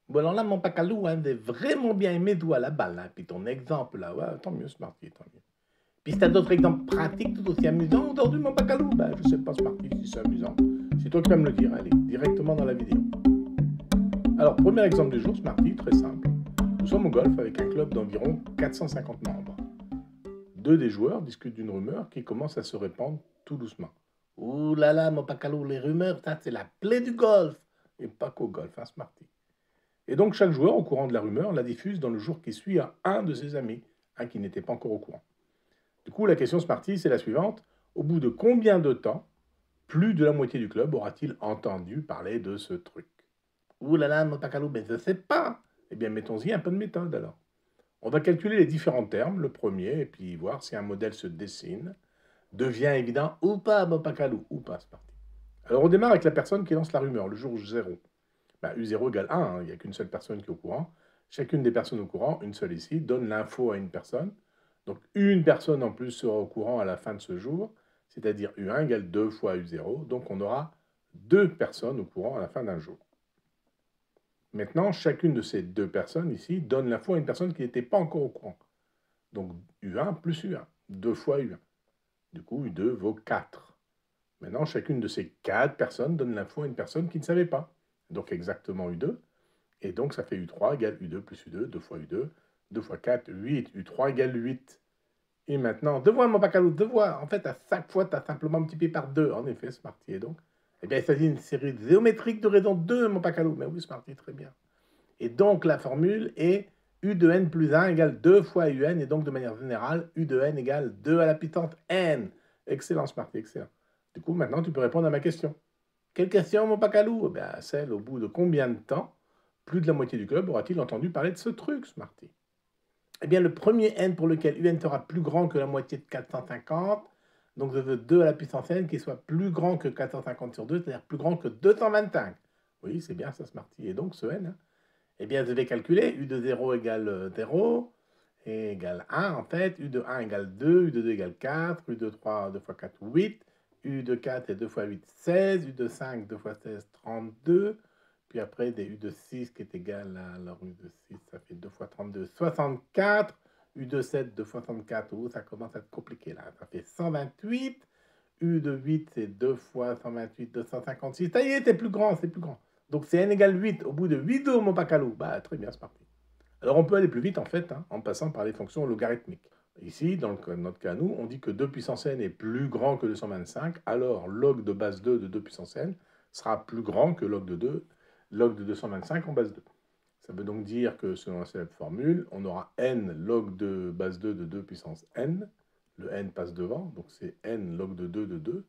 Bon, alors là, mon pacalou, hein, j'ai vraiment bien aimé toi la balle, hein. Puis ton exemple, là, ouais, tant mieux, Smarty, tant mieux. Puis si t'as d'autres exemples pratiques tout aussi amusants aujourd'hui, mon pacalou, ben, je sais pas, Smarty, si c'est amusant. C'est toi qui vas me le dire, allez, directement dans la vidéo. Alors, premier exemple du jour, Smarty, très simple. Nous sommes au golf avec un club d'environ 450 membres. Deux des joueurs discutent d'une rumeur qui commence à se répandre tout doucement. Ouh là là, mon pacalou, les rumeurs, ça, c'est la plaie du golf. Et pas qu'au golf, hein, Smarty. Et donc chaque joueur, au courant de la rumeur, la diffuse dans le jour qui suit à un de ses amis, un qui n'était pas encore au courant. Du coup, la question Smarty, c'est la suivante. Au bout de combien de temps, plus de la moitié du club aura-t-il entendu parler de ce truc? Ouh là là, mon pacalou, mais je sais pas. Eh bien, mettons-y un peu de méthode alors. On va calculer les différents termes, le premier, et puis voir si un modèle se dessine, devient évident ou pas, mon pacalou, ou pas, Smarty. Alors on démarre avec la personne qui lance la rumeur, le jour 0. Bah, U0 égale 1, hein, il n'y a qu'une seule personne qui est au courant. Chacune des personnes au courant, une seule ici, donne l'info à une personne. Donc une personne en plus sera au courant à la fin de ce jour, c'est-à-dire U1 égale 2 fois U0. Donc on aura deux personnes au courant à la fin d'un jour. Maintenant, chacune de ces deux personnes ici donne l'info à une personne qui n'était pas encore au courant. Donc U1 plus U1, 2 fois U1. Du coup, U2 vaut 4. Maintenant, chacune de ces 4 personnes donne l'info à une personne qui ne savait pas. Donc exactement U2. Et donc, ça fait U3 égale U2 plus U2, 2 fois U2, 2 fois 4, 8. U3 égale 8. Et maintenant, devoir, mon bacalou, devoir. En fait, à chaque fois, tu as simplement multiplié par 2. En effet, Smarty. Et donc, eh bien, il s'agit d'une série géométrique de raison 2, mon bacalou. Mais oui, Smarty, très bien. Et donc, la formule est U de n plus 1 égale 2 fois UN. Et donc, de manière générale, U de n égale 2 à la puissance n. Excellent, Smarty, excellent. Du coup, maintenant, tu peux répondre à ma question. Quelle question, mon pacalou? Eh bien, celle au bout de combien de temps plus de la moitié du club aura-t-il entendu parler de ce truc, Smarty? Eh bien, le premier n pour lequel un sera plus grand que la moitié de 450, donc je veux 2 à la puissance n qui soit plus grand que 450 sur 2, c'est-à-dire plus grand que 225. Oui, c'est bien ça, Smarty. Et donc, ce n, hein, eh bien, je vais calculer. U de 0 égale 0, et égale 1, en fait. U de 1 égale 2, U de 2 égale 4, U de 3, 2 fois 4, 8. U de 4 et 2 fois 8, 16. U de 5, 2 fois 16, 32. Puis après, des U de 6 qui est égal à la U de 6, ça fait 2 fois 32, 64. U de 7, 2 fois 64, oh, ça commence à être compliqué là. Ça fait 128. U de 8, c'est 2 fois 128, 256. Ça y est, c'est plus grand, c'est plus grand. Donc c'est n égale 8 au bout de 8 dos, mon pacalou. Bah, très bien, c'est parti. Alors on peut aller plus vite en fait, hein, en passant par les fonctions logarithmiques. Ici, dans notre cas, nous, on dit que 2 puissance n est plus grand que 225, alors log de base 2 de 2 puissance n sera plus grand que log de 2, log de 225 en base 2. Ça veut donc dire que selon la célèbre formule, on aura n log de base 2 de 2 puissance n, le n passe devant, donc c'est n log de 2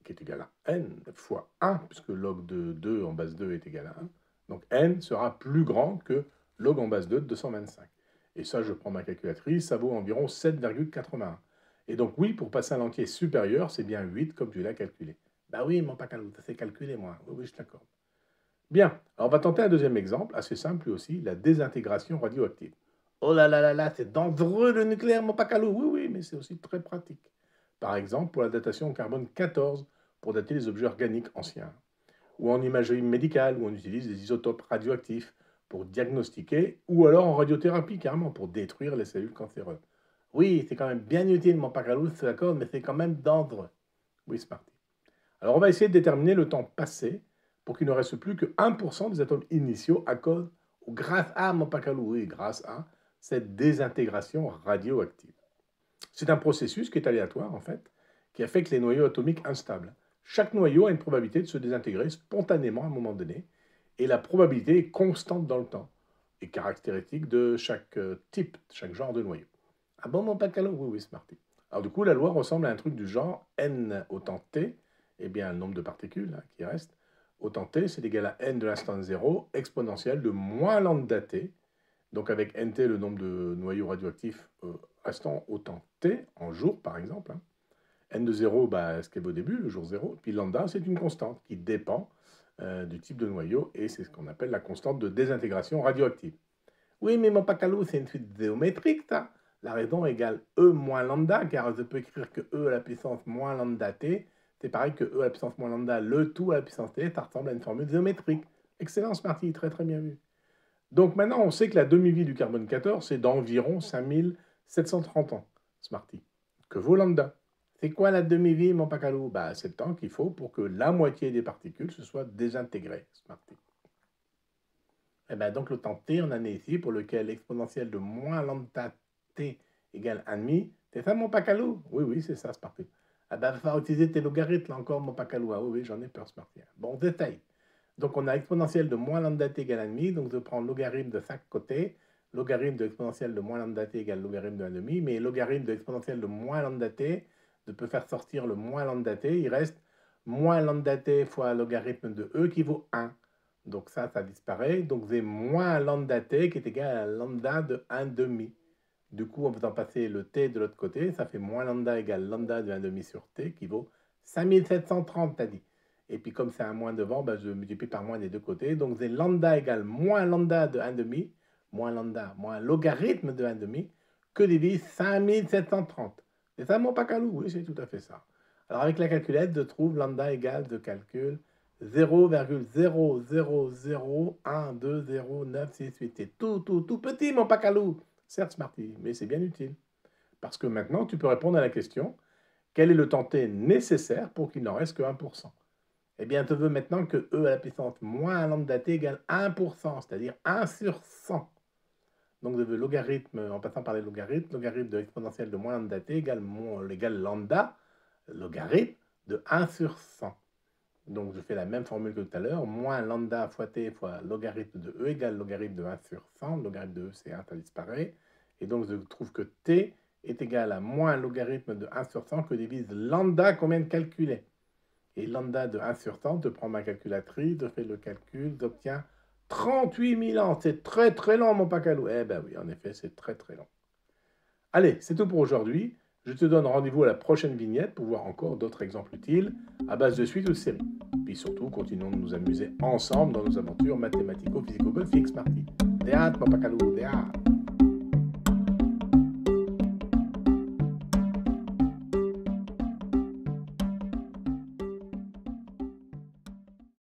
qui est égal à n fois 1, puisque log de 2 en base 2 est égal à 1. Donc n sera plus grand que log en base 2 de 225. Et ça, je prends ma calculatrice, ça vaut environ 7,81. Et donc oui, pour passer à l'entier supérieur, c'est bien 8 comme tu l'as calculé. Bah oui, mon pacalou, ça s'est calculé moi. Oui, oui, je t'accorde. Bien, alors on va tenter un deuxième exemple, assez simple lui aussi, la désintégration radioactive. Oh là là là là, c'est dangereux le nucléaire, mon pacalou. Oui, oui, mais c'est aussi très pratique. Par exemple, pour la datation au carbone 14, pour dater les objets organiques anciens. Ou en imagerie médicale, où on utilise des isotopes radioactifs pour diagnostiquer, ou alors en radiothérapie, carrément, pour détruire les cellules cancéreuses. Oui, c'est quand même bien utile, mon pacalou, c'est d'accord, mais c'est quand même dangereux. Oui, c'est parti. Alors on va essayer de déterminer le temps passé pour qu'il ne reste plus que 1% des atomes initiaux à cause, ou grâce à, mon pacalou, oui, grâce à cette désintégration radioactive. C'est un processus qui est aléatoire, en fait, qui affecte les noyaux atomiques instables. Chaque noyau a une probabilité de se désintégrer spontanément à un moment donné, et la probabilité est constante dans le temps, et caractéristique de chaque type, chaque genre de noyau. Ah bon, mon pacalou? Oui, oui, Smarty. Alors du coup, la loi ressemble à un truc du genre n autant t, eh bien, le nombre de particules hein, qui reste, autant t, c'est égal à n de l'instance 0, exponentielle de moins lambda t, donc avec nt, le nombre de noyaux radioactifs restant autant t, en jours par exemple. Hein. N de 0, bah, ce qu'est au début, le jour 0. Puis lambda, c'est une constante qui dépend du type de noyau, et c'est ce qu'on appelle la constante de désintégration radioactive. Oui, mais mon pacalou, c'est une suite géométrique, ça. La raison égale E moins lambda, car je peux écrire que E à la puissance moins lambda t. C'est pareil que E à la puissance moins lambda, le tout à la puissance t, ça ressemble à une formule géométrique. Excellent, Smarty, très très bien vu. Donc maintenant, on sait que la demi-vie du carbone 14, c'est d'environ 5730 ans, Smarty. Que vaut lambda? C'est quoi la demi-vie, mon pacalou? Bah, c'est le temps qu'il faut pour que la moitié des particules se soient désintégrées, Smarty. Et bien donc le temps t, on en est ici, pour lequel l'exponentielle de moins lambda t égale 1,5. C'est ça, mon pacalou? Oui, oui, c'est ça, Smarty. Ah ben, il va falloir utiliser tes logarithmes, là encore, mon pacalou. Ah oui, oui, j'en ai peur, Smarty. Bon, détail. Donc, on a exponentielle de moins lambda t égale 1,5. Donc, je prends logarithme de chaque côté. Logarithme de exponentielle de moins lambda t égale logarithme de 1,5. Mais logarithme de exponentielle de moins lambda t, je peux faire sortir le moins lambda t. Il reste moins lambda t fois logarithme de e qui vaut 1. Donc, ça disparaît. Donc, j'ai moins lambda t qui est égal à lambda de 1,5. Du coup, en faisant passer le t de l'autre côté, ça fait moins lambda égale lambda de 1,5 sur t qui vaut 5730, t'as dit. Et puis comme c'est un moins devant, ben, je multiplie par moins des deux côtés. Donc c'est lambda égale moins lambda de 1,5, moins lambda, moins logarithme de 1,5, que divise 5730. C'est ça mon pacalou? Oui, c'est tout à fait ça. Alors avec la calculette, je trouve lambda égale de calcul 0,00120968. C'est tout petit mon pacalou. Certes, Smarty, mais c'est bien utile. Parce que maintenant, tu peux répondre à la question, quel est le temps t nécessaire pour qu'il n'en reste que 1%? Eh bien, je veux maintenant que e à la puissance moins lambda t égale 1%, c'est-à-dire 1 sur 100. Donc, je veux logarithme, en passant par les logarithmes, logarithme de l'exponentielle de moins lambda t égale lambda, logarithme de 1 sur 100. Donc, je fais la même formule que tout à l'heure, moins lambda fois t fois logarithme de e égale logarithme de 1 sur 100. Logarithme de e, c'est 1, ça disparaît. Et donc, je trouve que t est égal à moins logarithme de 1 sur 100 que divise lambda qu'on vient de calculer. Et lambda de 1 sur 100, je prends ma calculatrice, je fais le calcul, j'obtiens 38 000 ans. C'est très long, mon pacalou. Eh ben oui, en effet, c'est très long. Allez, c'est tout pour aujourd'hui. Je te donne rendez-vous à la prochaine vignette pour voir encore d'autres exemples utiles à base de suites ou de séries. Puis surtout, continuons de nous amuser ensemble dans nos aventures mathématico-physico-golfiques, Smarty. Des hâtes, mon pacalou, des hâtes.